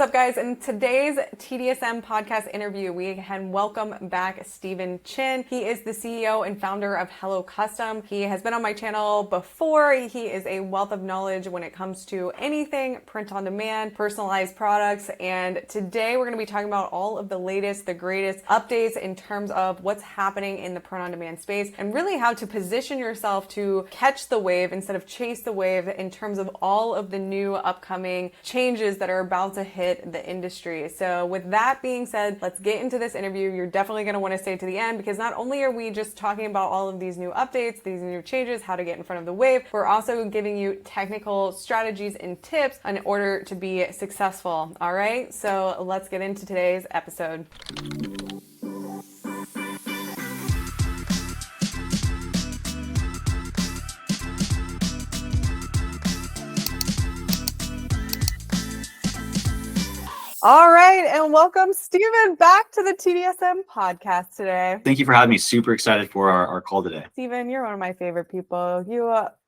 What's up, guys? In today's TDSM podcast interview, we can welcome back Stephen Chin. He is the CEO and founder of Hello Custom. He has been on my channel before. He is a wealth of knowledge when it comes to anything print on demand, personalized products. And today we're going to be talking about all of the latest, the greatest updates in terms of what's happening in the print on demand space and really how to position yourself to catch the wave instead of chase the wave in terms of all of the new upcoming changes that are about to hit the industry. So with that being said, let's get into this interview. You're definitely going to want to stay to the end because not only are we just talking about all of these new updates, these new changes, how to get in front of the wave, we're also giving you technical strategies and tips in order to be successful. All right, so let's get into today's episode. All right, and welcome, Stephen, back to the TDSM podcast today. Thank you for having me. Super excited for our call today. Stephen, you're one of my favorite people.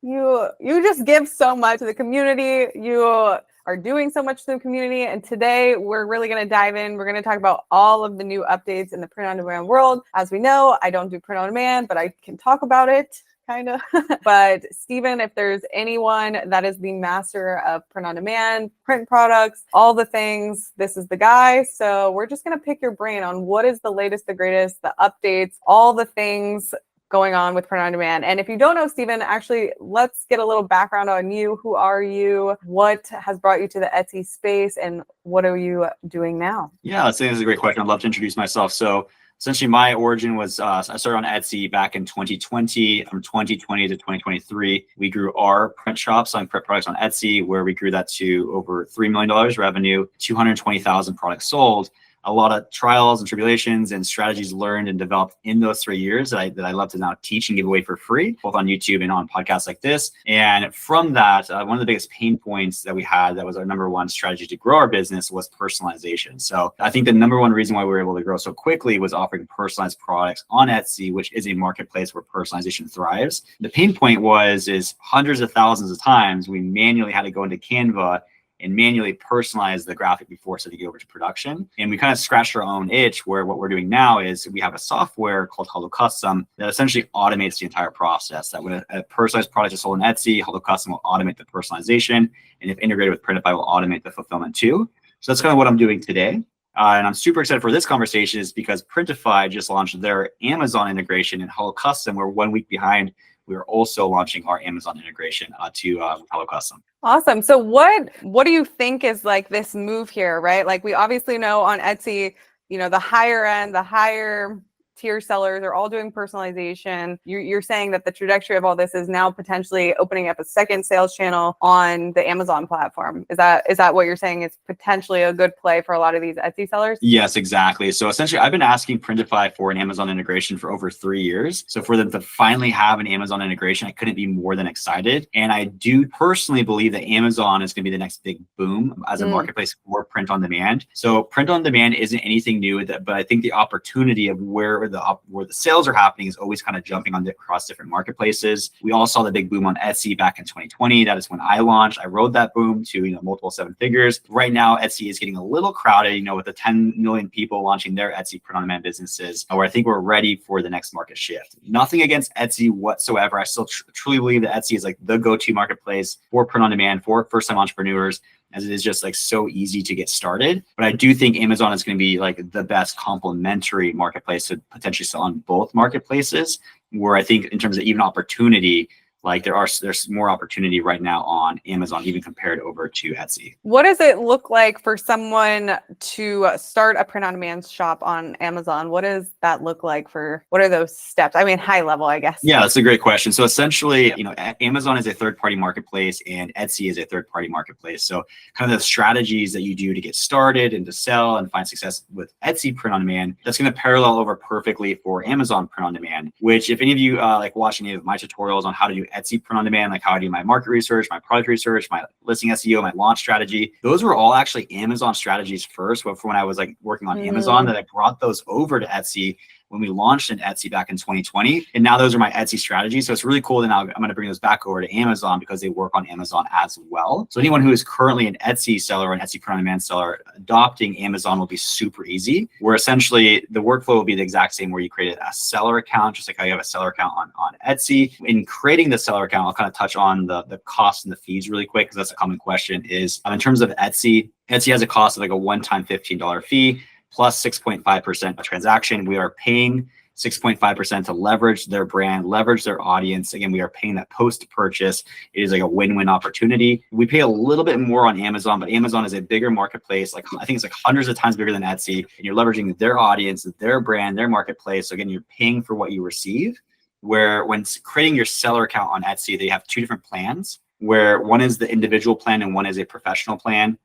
You just give so much to the community. You are doing so much to the community, and today we're really going to dive in. We're going to talk about all of the new updates in the print on demand world. As we know, I don't do print on demand, but I can talk about it. Kind of. But Stephen, if there's anyone that is the master of print on demand, print products, all the things, this is the guy. So we're just going to pick your brain on what is the latest, the greatest, the updates, all the things going on with print on demand. And if you don't know Stephen, actually, let's get a little background on you. Who are you? What has brought you to the Etsy space? And what are you doing now? Yeah, I think this is a great question. I'd love to introduce myself. So essentially, my origin was I started on Etsy back in 2020. From 2020 to 2023, we grew our print shop selling print products on Etsy, where we grew that to over $3 million revenue, 220,000 products sold. A lot of trials and tribulations and strategies learned and developed in those 3 years that I love to now teach and give away for free, both on YouTube and on podcasts like this. And from that, one of the biggest pain points that we had that was our number one strategy to grow our business was personalization. So I think the number one reason why we were able to grow so quickly was offering personalized products on Etsy, which is a marketplace where personalization thrives. The pain point is hundreds of thousands of times we manually had to go into Canva and manually personalize the graphic before sending it over to production. And we kind of scratched our own itch, where what we're doing now is we have a software called Hello Custom that essentially automates the entire process. That when a personalized product is sold on Etsy, Hello Custom will automate the personalization. And if integrated with Printify, will automate the fulfillment too. So that's kind of what I'm doing today. And I'm super excited for this conversation is because Printify just launched their Amazon integration, and Hello Custom, we're 1 week behind. We're also launching our Amazon integration to Hello Custom. Awesome. So what do you think is like this move here, right? Like we obviously know on Etsy, the higher end, the higher tier sellers are all doing personalization. You're saying that the trajectory of all this is now potentially opening up a second sales channel on the Amazon platform. Is that what you're saying is potentially a good play for a lot of these Etsy sellers? Yes, exactly. So essentially, I've been asking Printify for an Amazon integration for over 3 years. So for them to finally have an Amazon integration, I couldn't be more than excited. And I do personally believe that Amazon is going to be the next big boom as a marketplace for print on demand. So print on demand isn't anything new, but I think the opportunity of where the sales are happening is always kind of jumping on across different marketplaces. We all saw the big boom on Etsy back in 2020. That is when I launched. I rode that boom to multiple seven figures. Right now, Etsy is getting a little crowded, with the 10 million people launching their Etsy print on demand businesses, where I think we're ready for the next market shift. Nothing against Etsy whatsoever. I still truly believe that Etsy is like the go-to marketplace for print on demand for first-time entrepreneurs, as it is just like so easy to get started. But I do think Amazon is going to be like the best complementary marketplace to potentially sell on both marketplaces, where I think in terms of even opportunity, like there's more opportunity right now on Amazon, even compared over to Etsy. What does it look like for someone to start a print on demand shop on Amazon? What does that look like what are those steps? I mean, high level, I guess. Yeah, that's a great question. So essentially, Amazon is a third-party marketplace and Etsy is a third-party marketplace. So kind of the strategies that you do to get started and to sell and find success with Etsy print on demand, that's going to parallel over perfectly for Amazon print on demand, which if any of you like watch any of my tutorials on how to do Etsy print on demand, like how I do my market research, my product research, my listing SEO, my launch strategy. Those were all actually Amazon strategies first. But for when I was like working on Amazon, that I brought those over to Etsy, when we launched in Etsy back in 2020. And now those are my Etsy strategies. So it's really cool that now I'm going to bring those back over to Amazon because they work on Amazon as well. So anyone who is currently an Etsy seller or an Etsy print-on-demand seller, adopting Amazon will be super easy, where essentially the workflow will be the exact same, where you create a seller account, just like how you have a seller account on Etsy. In creating the seller account, I'll kind of touch on the cost and the fees really quick, because that's a common question, is in terms of Etsy has a cost of like a one-time $15 fee plus 6.5% transaction. We are paying 6.5% to leverage their brand, leverage their audience. Again, we are paying that post-purchase. It is like a win-win opportunity. We pay a little bit more on Amazon, but Amazon is a bigger marketplace. Like, I think it's like hundreds of times bigger than Etsy. And you're leveraging their audience, their brand, their marketplace. So again, you're paying for what you receive. Where when creating your seller account on Etsy, they have two different plans, where one is the individual plan and one is a professional plan.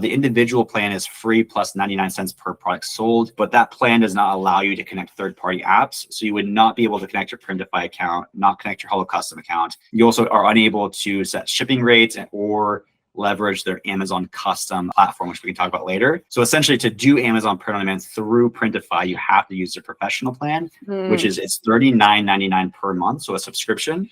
The individual plan is free plus 99 cents per product sold, but that plan does not allow you to connect third-party apps. So you would not be able to connect your Printify account, not connect your Hello Custom account. You also are unable to set shipping rates or leverage their Amazon custom platform, which we can talk about later. So essentially, to do Amazon print on demand through Printify, you have to use their professional plan, which is it's $39.99 per month, so a subscription.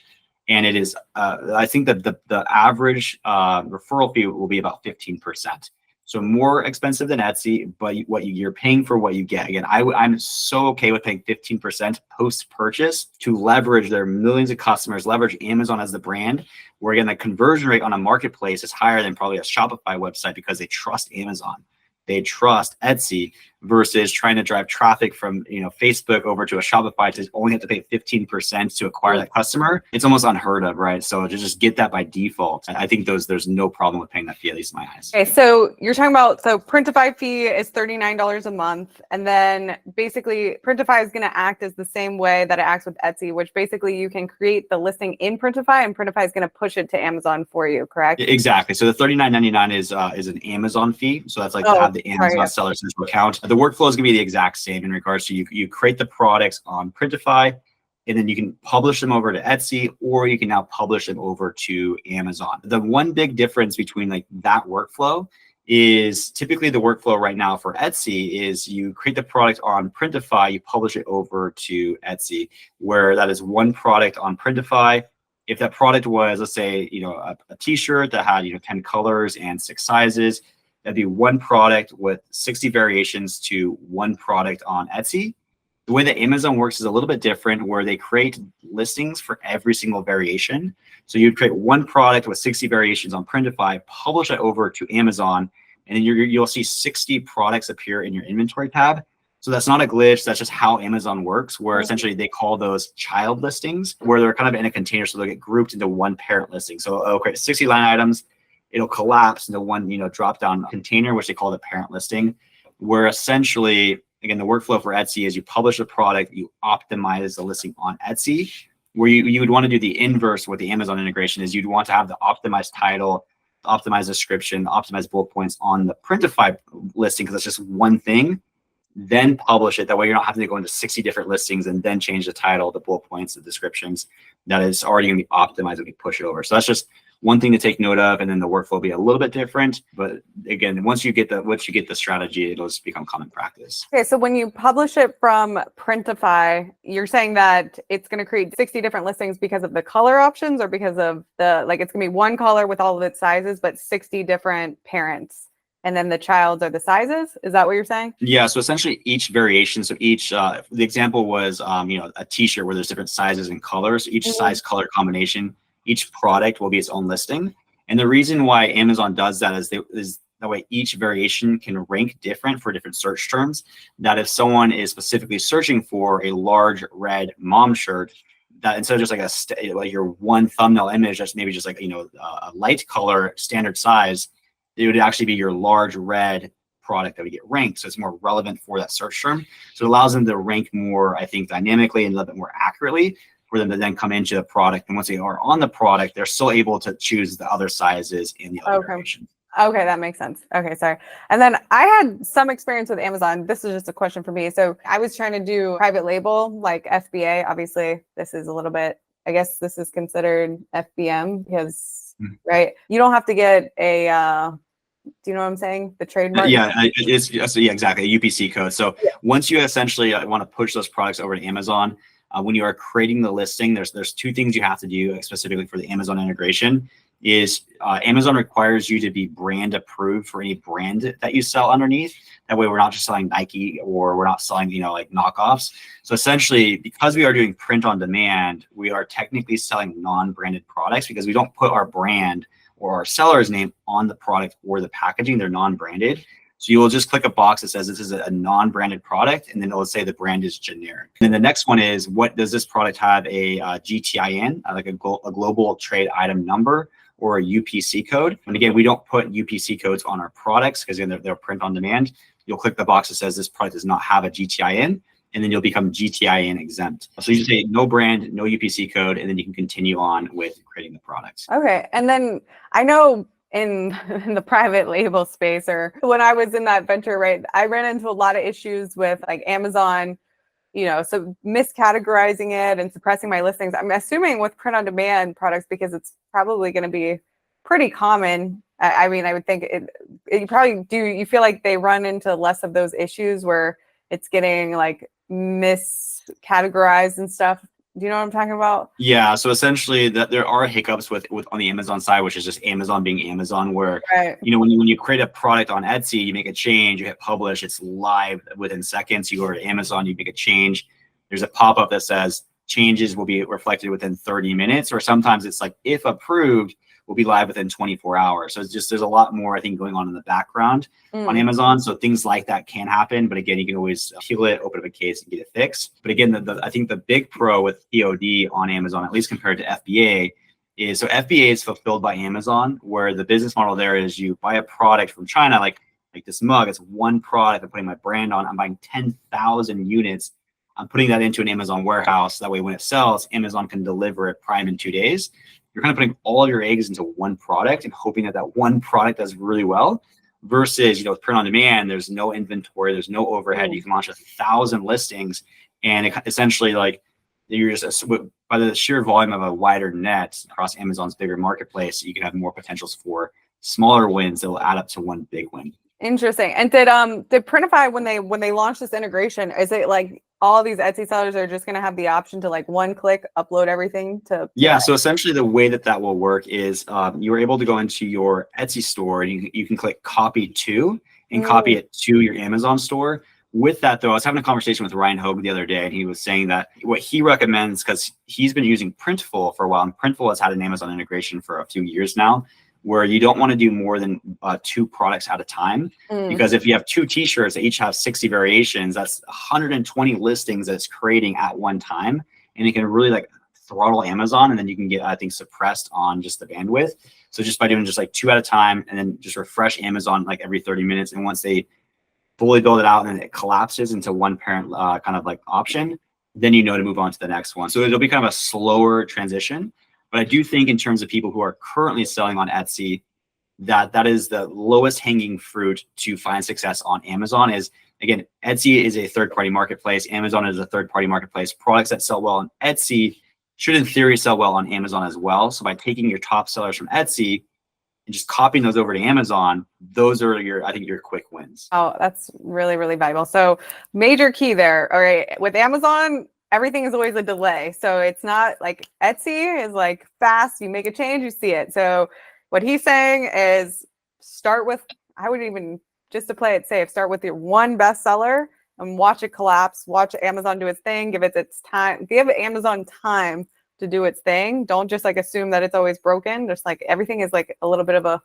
And it is, I think that the average referral fee will be about 15%. So more expensive than Etsy, but you're paying for what you get. Again, I'm so okay with paying 15% post-purchase to leverage their millions of customers, leverage Amazon as the brand, where again, the conversion rate on a marketplace is higher than probably a Shopify website because they trust Amazon. They trust Etsy versus trying to drive traffic from Facebook over to a Shopify to only have to pay 15% to acquire that customer. It's almost unheard of, right? So to just get that by default, I think there's no problem with paying that fee, at least in my eyes. Okay, so you're talking about, so Printify fee is $39 a month, and then basically Printify is going to act as the same way that it acts with Etsy, which basically you can create the listing in Printify, and Printify is going to push it to Amazon for you, correct? Exactly. So the $39.99 is an Amazon fee. So that's like to have the Amazon Seller Central account. The workflow is going to be the exact same in regards to you create the products on Printify, and then you can publish them over to Etsy, or you can now publish them over to Amazon. The one big difference between like that workflow is typically the workflow right now for Etsy is you create the product on Printify, you publish it over to Etsy, where that is one product on Printify. If that product was, let's say, a t-shirt that had 10 colors and 6 sizes, that'd be one product with 60 variations to one product on Etsy. The way that Amazon works is a little bit different, where they create listings for every single variation. So you'd create one product with 60 variations on Printify, publish it over to Amazon, and then you'll see 60 products appear in your inventory tab. So that's not a glitch. That's just how Amazon works, where essentially they call those child listings, where they're kind of in a container. So they'll get grouped into one parent listing. So okay, 60 line items, it'll collapse into one, drop down container, which they call the parent listing, where essentially, again, the workflow for Etsy is you publish a product, you optimize the listing on Etsy, where you would want to do the inverse with the Amazon integration is you'd want to have the optimized title, optimized description, optimized bullet points on the Printify listing, because it's just one thing, then publish it. That way you're not having to go into 60 different listings and then change the title, the bullet points, the descriptions. That is already going to be optimized when you push it over. So that's just one thing to take note of, and then the workflow will be a little bit different. But again, once you get the strategy, it'll just become common practice. Okay, so when you publish it from Printify, you're saying that it's going to create 60 different listings because of the color options, or because of it's going to be one color with all of its sizes, but 60 different parents, and then the child's are the sizes? Is that what you're saying? Yeah. So essentially, each variation. So each the example was a T-shirt where there's different sizes and colors. Each size color combination. Each product will be its own listing. And the reason why Amazon does that is that way each variation can rank different for different search terms. That if someone is specifically searching for a large red mom shirt, that instead of just like your one thumbnail image, that's maybe just like a light color standard size, it would actually be your large red product that would get ranked. So it's more relevant for that search term. So it allows them to rank more, I think, dynamically and a little bit more accurately, for them to then come into the product. And once they are on the product, they're still able to choose the other sizes in the other variations. Okay, that makes sense. Okay, sorry. And then I had some experience with Amazon. This is just a question for me. So I was trying to do private label, like FBA. Obviously, this is a little bit, I guess this is considered FBM because, right? You don't have to get a Do you know what I'm saying? The trademark. Yeah, yeah, exactly, a UPC code. So Yeah. once you essentially want to push those products over to Amazon, when you are creating the listing, there's two things you have to do specifically for the Amazon integration. Is Amazon requires you to be brand approved for any brand that you sell underneath. That way, we're not just selling Nike or we're not selling, like knockoffs. So essentially, because we are doing print on demand, we are technically selling non-branded products because we don't put our brand or our seller's name on the product or the packaging. They're non-branded. So you will just click a box that says this is a non-branded product, and then it'll say the brand is generic. And then the next one is, what does this product have a GTIN, like a global trade item number, or a UPC code? And again, we don't put UPC codes on our products because again, they're print on demand. You'll click the box that says this product does not have a GTIN, and then you'll become GTIN exempt. So you just say no brand, no UPC code, and then you can continue on with creating the products. Okay. And then I know in the private label space, or when I was in that venture, right, I ran into a lot of issues with like Amazon, so mis-categorizing it and suppressing my listings. I'm assuming with print on demand products, because it's probably going to be pretty common. I mean, I would think you probably do. You feel like they run into less of those issues where it's getting like mis-categorized and stuff. Do you know what I'm talking about? Yeah. So essentially, that there are hiccups with on the Amazon side, which is just Amazon being Amazon, where Right. when you create a product on Etsy, you make a change, you hit publish, it's live within seconds. You go to Amazon, you make a change. There's a pop-up that says changes will be reflected within 30 minutes, or sometimes it's like if approved, will be live within 24 hours. So it's just, there's a lot more, I think, going on in the background on Amazon. So things like that can happen. But again, you can always appeal it, open up a case and get it fixed. But again, I think the big pro with POD on Amazon, at least compared to FBA, is so FBA is fulfilled by Amazon, where the business model there is you buy a product from China, like this mug, it's one product, I'm putting my brand on, I'm buying 10,000 units. I'm putting that into an Amazon warehouse. That way, when it sells, Amazon can deliver it prime in 2 days. You're kind of putting all your eggs into one product and hoping that that one product does really well. Versus, with print on demand, there's no inventory, there's no overhead. You can launch 1,000 listings, and essentially, like, you're just by the sheer volume of a wider net across Amazon's bigger marketplace, you can have more potentials for smaller wins that will add up to one big win. Interesting. And did Printify, when they launched this integration, is it like all these Etsy sellers are just going to have the option to like one click upload everything to? Yeah. So essentially the way that will work is you are able to go into your Etsy store and you can click copy to and copy it to your Amazon store. With that though, I was having a conversation with Ryan Hogue the other day, and he was saying that what he recommends, because he's been using Printful for a while, and Printful has had an Amazon integration for a few years now, where you don't want to do more than 2 products at a time. Because if you have 2 t-shirts that each have 60 variations, that's 120 listings that it's creating at one time. And it can really like throttle Amazon, and then you can get, I think, suppressed on just the bandwidth. So just by doing just like 2 at a time, and then just refresh Amazon like every 30 minutes. And once they fully build it out and then it collapses into one parent kind of like option, then to move on to the next one. So it'll be kind of a slower transition. But I do think in terms of people who are currently selling on Etsy, that is the lowest hanging fruit to find success on Amazon. Is, again, Etsy is a third-party marketplace. Amazon is a third-party marketplace. Products that sell well on Etsy should in theory sell well on Amazon as well. So by taking your top sellers from Etsy and just copying those over to Amazon, those are I think your quick wins. Oh, that's really, really valuable. So major key there. All right. With Amazon, everything is always a delay. So it's not like Etsy is like fast. You make a change, you see it. So what he's saying is start with, I would even, just to play it safe, start with your one bestseller and watch it collapse, watch Amazon do its thing, give it its time, give Amazon time to do its thing. Don't just like assume that it's always broken. Just like everything is like a little bit of a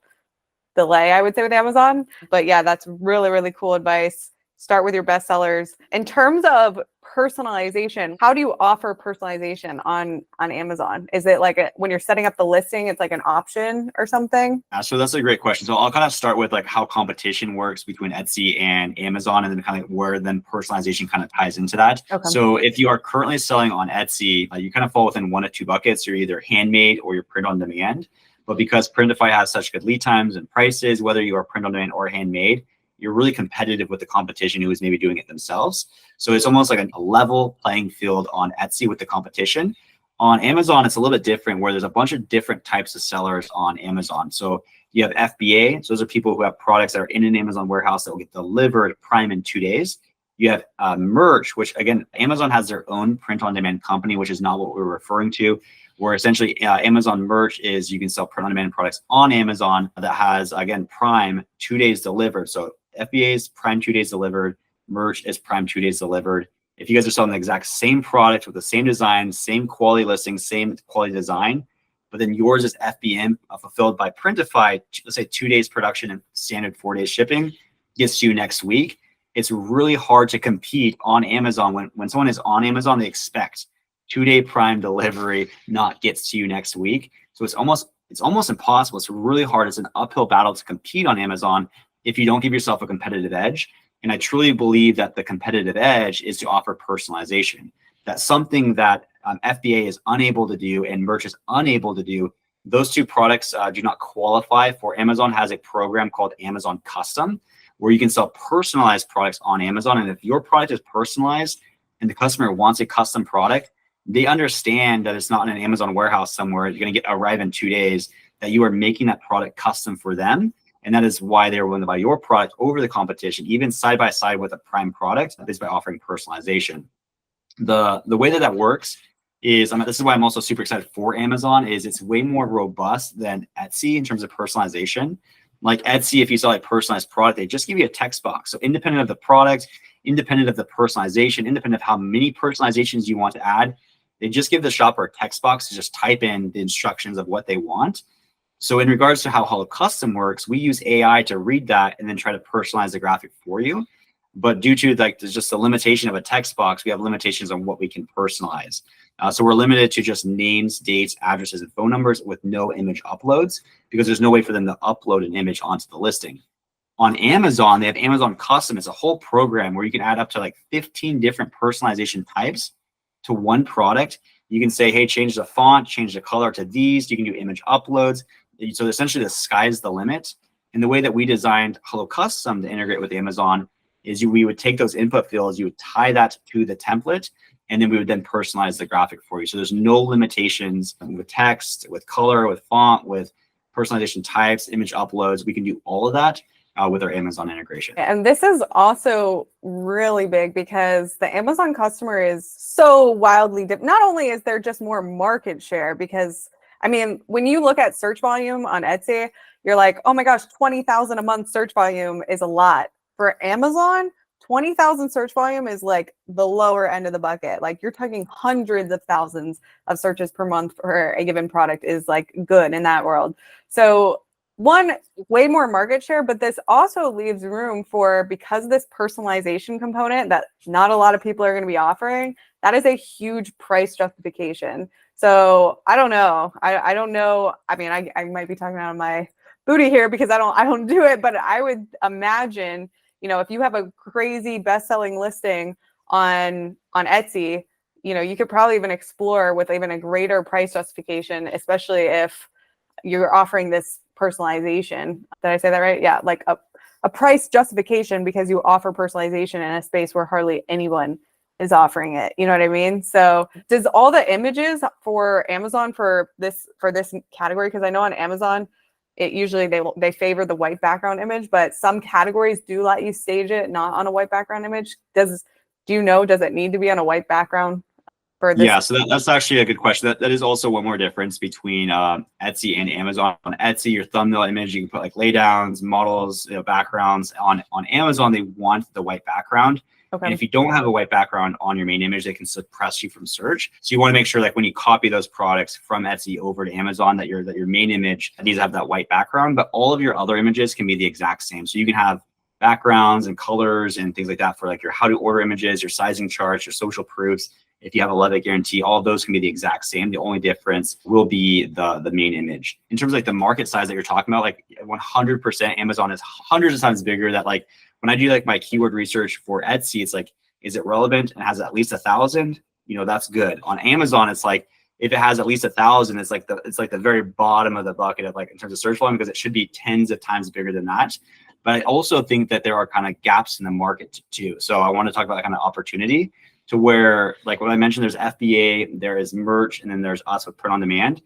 delay, I would say, with Amazon. But yeah, that's really, really cool advice. Start with your best sellers. In terms of personalization, how do you offer personalization on Amazon? Is it like when you're setting up the listing, it's like an option or something? So that's a great question. So I'll kind of start with like how competition works between Etsy and Amazon, and then kind of where then personalization kind of ties into that. Okay. So if you are currently selling on Etsy, you kind of fall within 1 of 2 buckets. You're either handmade or you're print on demand. But because Printify has such good lead times and prices, whether you are print on demand or handmade, you're really competitive with the competition who is maybe doing it themselves. So it's almost like a level playing field on Etsy with the competition. On Amazon, it's a little bit different where there's a bunch of different types of sellers on Amazon. So you have FBA. So those are people who have products that are in an Amazon warehouse that will get delivered Prime in 2 days. You have merch, which again, Amazon has their own print-on-demand company, which is not what we're referring to, where essentially Amazon merch is you can sell print-on-demand products on Amazon that has, again, Prime 2 days delivered. So FBA is Prime 2 days delivered. Merch is Prime 2 days delivered. If you guys are selling the exact same product with the same design, same quality listing, same quality design, but then yours is FBM fulfilled by Printify, let's say 2 days production and standard 4 days shipping, gets to you next week. It's really hard to compete on Amazon. When someone is on Amazon, they expect 2 day Prime delivery, not gets to you next week. So it's almost impossible. It's really hard. It's an uphill battle to compete on Amazon if you don't give yourself a competitive edge. And I truly believe that the competitive edge is to offer personalization. That's something that FBA is unable to do and merch is unable to do. Those two products do not qualify for. Amazon has a program called Amazon Custom, where you can sell personalized products on Amazon. And if your product is personalized and the customer wants a custom product, they understand that it's not in an Amazon warehouse somewhere. You're going to arrive in 2 days, that you are making that product custom for them. And that is why they're willing to buy your product over the competition, even side by side with a Prime product, is by offering personalization. The way that works is, this is why I'm also super excited for Amazon, is it's way more robust than Etsy in terms of personalization. Like Etsy, if you sell a personalized product, they just give you a text box. So independent of the product, independent of the personalization, independent of how many personalizations you want to add, they just give the shopper a text box to just type in the instructions of what they want. So in regards to how Hello Custom works, we use AI to read that and then try to personalize the graphic for you. But due to there's just the limitation of a text box, we have limitations on what we can personalize. So we're limited to just names, dates, addresses, and phone numbers with no image uploads, because there's no way for them to upload an image onto the listing. On Amazon, they have Amazon Custom. It's a whole program where you can add up to like 15 different personalization types to one product. You can say, hey, change the font, change the color to these. You can do image uploads. So essentially the sky's the limit. And the way that we designed Hello Custom to integrate with Amazon is we would take those input fields, you would tie that to the template, and then we would then personalize the graphic for you. So there's no limitations with text, with color, with font, with personalization types, image uploads. We can do all of that with our Amazon integration. And this is also really big because the Amazon customer is so wildly different. Not only is there just more market share, because I mean, when you look at search volume on Etsy, you're like, oh my gosh, 20,000 a month search volume is a lot. For Amazon, 20,000 search volume is like the lower end of the bucket. Like you're talking hundreds of thousands of searches per month for a given product is like good in that world. So one, way more market share, but this also leaves room for, because this personalization component that not a lot of people are going to be offering, that is a huge price justification. So I don't know. I don't know. I mean, I might be talking out of my booty here because I don't do it, but I would imagine, you know, if you have a crazy best-selling listing on Etsy, you know, you could probably even explore with even a greater price justification, especially if you're offering this personalization. Did I say that right? Yeah, like a price justification because you offer personalization in a space where hardly anyone is offering it. You know what I mean? So does all the images for Amazon for this category, because I know on Amazon, it usually they favor the white background image, but some categories do let you stage it not on a white background image. Do you know, does it need to be on a white background for this? Yeah, so that's actually a good question. That is also one more difference between Etsy and Amazon. On Etsy, your thumbnail image, you can put like laydowns, models, backgrounds. On Amazon, they want the white background. Okay. And if you don't have a white background on your main image, they can suppress you from search. So you want to make sure, like when you copy those products from Etsy over to Amazon, that your main image needs to have that white background, but all of your other images can be the exact same. So you can have backgrounds and colors and things like that for like your how to order images, your sizing charts, your social proofs. If you have a levitt guarantee, all of those can be the exact same. The only difference will be the main image. In terms of like the market size that you're talking about, like 100% Amazon is hundreds of times bigger. That like when I do like my keyword research for Etsy, it's like, is it relevant and has at least 1,000? You know, that's good. On Amazon, it's like, if it has at least 1,000, it's like the very bottom of the bucket of like in terms of search volume, because it should be tens of times bigger than that. But I also think that there are kind of gaps in the market too. So I want to talk about that kind of opportunity to where, like what I mentioned, there's FBA, there is merch, and then there's us with print on demand.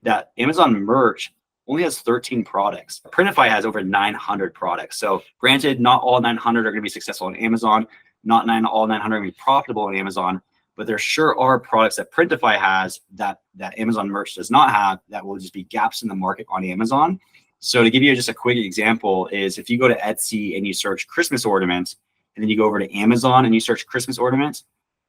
That Amazon merch only has 13 products. Printify has over 900 products. So granted, not all 900 are going to be successful on Amazon. Not all 900 are going to be profitable on Amazon, but there sure are products that Printify has that Amazon merch does not have, that will just be gaps in the market on Amazon. So to give you just a quick example is if you go to Etsy and you search Christmas ornaments, and then you go over to Amazon and you search Christmas ornaments,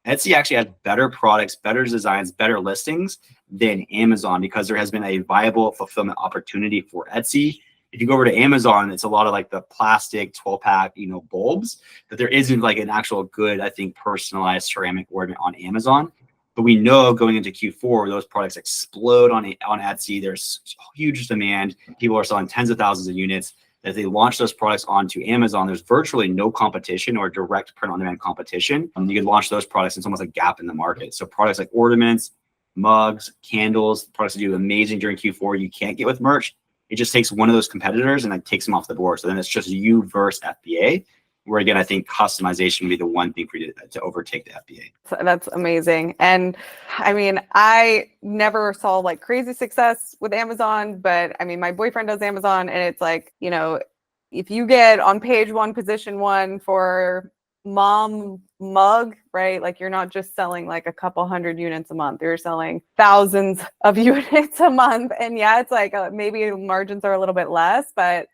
Etsy actually has better products, better designs, better listings than Amazon, because there has been a viable fulfillment opportunity for Etsy. If you go over to Amazon, it's a lot of like the plastic 12-pack, bulbs, but there isn't like an actual good, I think, personalized ceramic ornament on Amazon. But we know going into Q4, those products explode on Etsy. There's huge demand. People are selling tens of thousands of units. As they launch those products onto Amazon, there's virtually no competition or direct print-on-demand competition. You can launch those products. It's almost a gap in the market. So products like ornaments, mugs, candles, products that do amazing during Q4 you can't get with merch. It just takes one of those competitors and it takes them off the board. So then it's just you versus FBA, where again, I think customization would be the one thing for you to overtake the FBA. So that's amazing. And I mean, I never saw like crazy success with Amazon, but I mean, my boyfriend does Amazon, and it's like, if you get on page 1, position 1 for mom mug, right? Like you're not just selling like a couple hundred units a month, you're selling thousands of units a month. And yeah, it's like maybe margins are a little bit less, but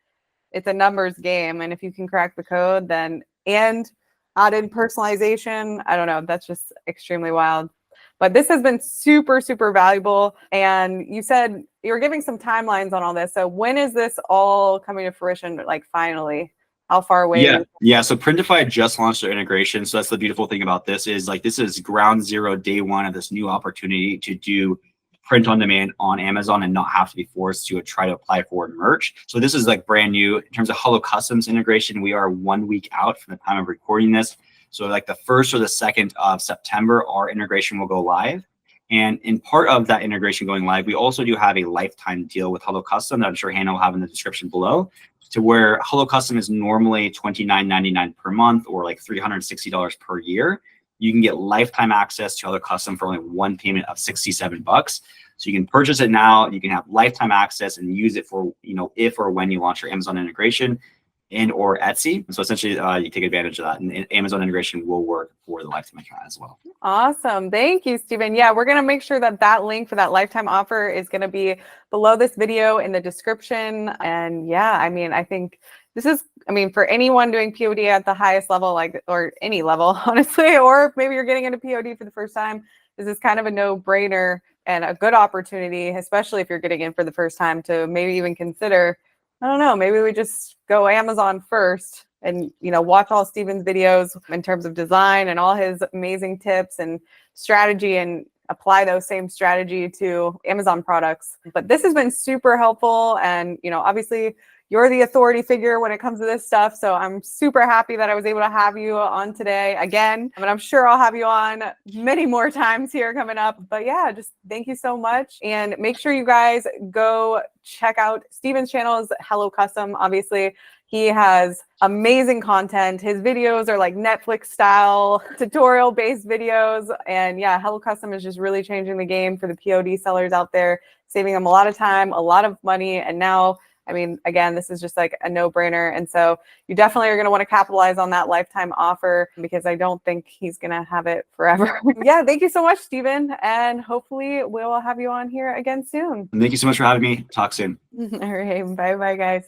it's a numbers game. And if you can crack the code, then, and add in personalization, I don't know, that's just extremely wild. But this has been super, super valuable. And you said you were giving some timelines on all this. So when is this all coming to fruition? Like finally, how far away? Yeah. So Printify just launched their integration. So that's the beautiful thing about this is like, this is ground zero, day one of this new opportunity to do print on demand on Amazon and not have to be forced to try to apply for merch. So this is like brand new. In terms of Hello Customs integration, we are 1 week out from the time of recording this. So like the 1st or the 2nd of September, our integration will go live. And in part of that integration going live, we also do have a lifetime deal with Hello Custom that I'm sure Hannah will have in the description below, to where Hello Custom is normally $29.99 per month or like $360 per year. You can get lifetime access to Hello Custom for only one payment of $67. So you can purchase it now. You can have lifetime access and use it for, if or when you launch your Amazon integration and or Etsy. So essentially you take advantage of that, and Amazon integration will work for the lifetime account as well. Awesome. Thank you, Stephen. Yeah, we're going to make sure that link for that lifetime offer is going to be below this video in the description. And yeah, I mean, I think this is, for anyone doing POD at the highest level, like, or any level, honestly, or if maybe you're getting into POD for the first time, this is kind of a no-brainer and a good opportunity, especially if you're getting in for the first time, to maybe even consider, I don't know, maybe we just go Amazon first and, watch all Stephen's videos in terms of design and all his amazing tips and strategy, and apply those same strategy to Amazon products. But this has been super helpful. And, obviously you're the authority figure when it comes to this stuff. So I'm super happy that I was able to have you on today again. And I'm sure I'll have you on many more times here coming up. But yeah, just thank you so much. And make sure you guys go check out Stephen's channel, Hello Custom. Obviously, he has amazing content. His videos are like Netflix style tutorial based videos. And yeah, Hello Custom is just really changing the game for the POD sellers out there, saving them a lot of time, a lot of money. And now, again, this is just like a no-brainer. And so you definitely are going to want to capitalize on that lifetime offer, because I don't think he's going to have it forever. Yeah, thank you so much, Stephen. And hopefully we'll have you on here again soon. Thank you so much for having me. Talk soon. All right. Bye-bye, guys.